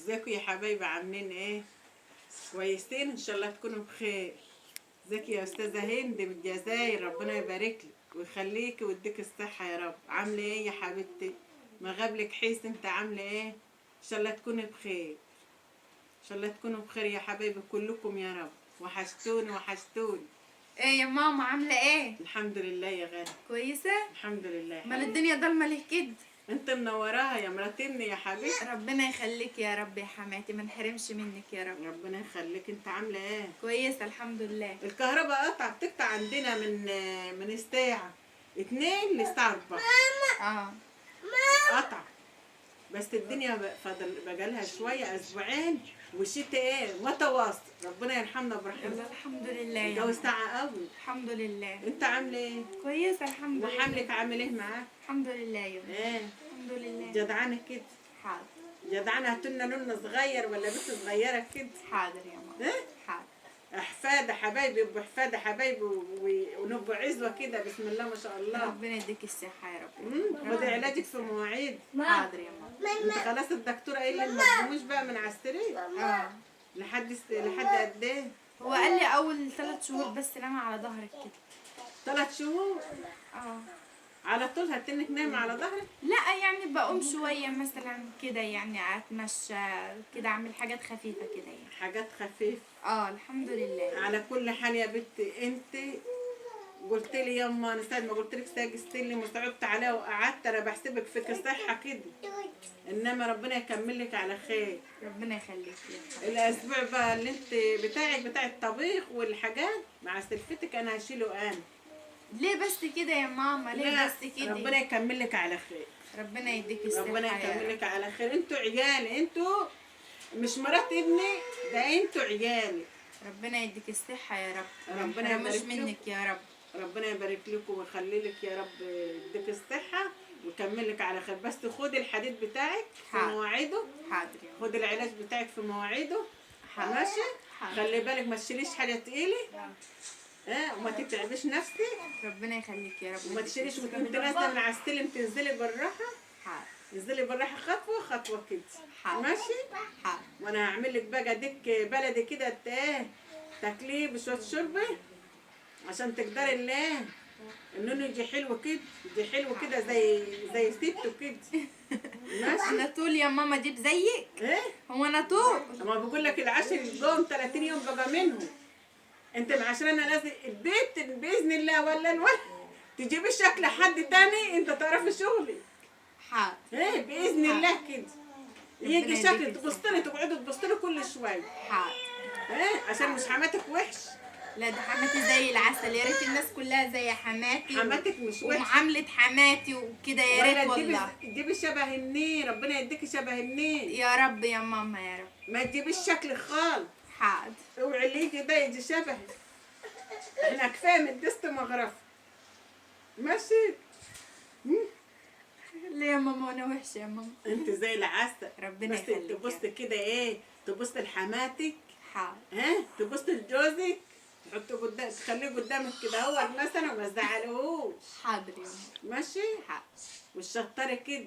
ازيكم يا حبايبي، عاملين ايه؟ كويسين ان شاء الله تكونوا بخير. ازيك يا استاذه هند من الجزائر، ربنا يبارك لك ويخليكي ويديك الصحه يا رب. عامله ايه يا حبيبتي؟ ما غابلك حيس، انت عامله ايه؟ ان شاء الله تكوني بخير، ان شاء الله تكونوا بخير يا حبايبي كلكم يا رب. وحشتوني وحشتوني. ايه يا ماما عامله ايه؟ الحمد لله يا غالي. كويسه؟ الحمد لله يا مال حبيبي. الدنيا ضلمه ليه كده؟ انت منوراها يا مراتبني يا حبيبتي. ربنا يخليك يا رب يا حماتي، ما نحرمش منك يا رب. ربنا يخليك. انت عامله ايه؟ كويسه الحمد لله. الكهرباء بتقطع عندنا من الساعة 2 للساعة 4. اه قطع. بس الدنيا فاضل بقالها شوية أسبوعين، والشتاء ايه متواصل. ربنا يرحمنا برحمته. يلا الحمد لله يا الجو ماما. ساعة قوي. الحمد لله. انت عاملة ايه؟ كويسه الحمد لله. وحملك عامل ايه معاك؟ الحمد لله يا ماما. ايه الحمد لله. جدعانة كده؟ حاضر. جدعانة هاتولنا لون صغير ولا بنت صغيرة كده؟ حاضر يا ماما. ايه؟ حاضر. احفاد حبايبي، يبقوا احفاد حبايبي ونبقوا عزوة كده، بسم الله ما شاء الله. ربنا يديك الصحه يا رب. خدي علاجك في مواعيد. حاضر يا ماما. انت خلاص الدكتوره قايله لي ما تقوموش بقى من على السرير اه لحد قد ايه؟ هو قال لي اول 3 شهور بس نام على ظهرك كده. 3 شهور اه على طول هتنك نايمه على ظهرك؟ لا يعني بقوم شوية مثلا كده، يعني اتمشى كده، اعمل حاجات خفيفة كده يعني. حاجات خفيفه. الحمد لله. على كل حال يا بنتي، انت قلت لي يما، انا ساعه ما قلت لك ساجست لي وصعبت عليها وقعدت، انا بحسبك فيك صحه كده، انما ربنا يكمل لك على خير. ربنا يخليك يا حبيبتي. الاسبوع بقى اللي انت بتاع الطبيخ والحاجات مع سلفتك انا هشيله انا. ليه بس كده يا ماما؟ ليه لا، بس كده؟ ربنا يكمل لك على خير. ربنا يديك الصحة ربنا يا يكمل رب. لك على خير. انتوا عيالي، انتوا مش مرات ابني، ده انتوا عيالي. ربنا يديك الصحة يا رب. ربنا ما يحرمش يبارك لكم. منك يا رب. ربنا يبارك لكم ويخلي لك يا رب، يديك الصحة ويكمل لك على خير. بس خدي الحديد بتاعك في حاضر. مواعيده، حاضر يا ماما. خدي العلاج بتاعك في مواعيده. حاضر. ماشي؟ حاضر. خلي بالك ما تشيليش حاجة تقيلة، وما تتعبيش نفسك، ربما يخليك يا رب. وما تشيليش وانت نازلة من على السلم تنزلي بالراحة. حاضر. انزلي بالراحة خطوة خطوة كده. حاضر. ماشي؟ حاضر. وانا هعمل لك بقى ديك بلدي كده تاكليه بشويه شوربه عشان تقدري النونو يجي حلو كده، يجي حلو كده زي ستو كده. ماشي؟ انا طول يا ماما جيب زيك؟ ايه؟ هو انا طول؟ اما بقول لك العشر يوم 30 يوم بقى منهم. انت عشان انا لازم البيت باذن الله ولا الولد تجيبي شكل حد تاني، انت تعرفي شغلي. حاضر. ايه باذن الله كده يجي شكل يديك تبصلي، تقعدي تبصلي كل شويه. حاضر. ايه عشان مش حماتك وحش. لا ده حماتي زي العسل، يا ريت الناس كلها زي حماتي. حماتك مش وحش ومعاملة حماتي وكده، يا ريت والله. تجيبي شبه النيل، ربنا يديكي شبه النيل. يا رب يا ماما يا رب. ما تجيبيش شكل خالص. حاضر. اوعي اللي يجي ده يجي شبه. احنا كفايه من الدست مغرفه. ماشي؟ ليه يا ماما وانا وحشه يا ماما؟ انت زي العسل. ربنا بس يخليك. تبص كده تبص لحماتك، حاضر. تبص لجوزك، تحطه قدام، تخليه قدامك كده هو مثلا وما تزعلهوش. حاضر يا ماما. ماشي؟ حاضر. والشطاره كده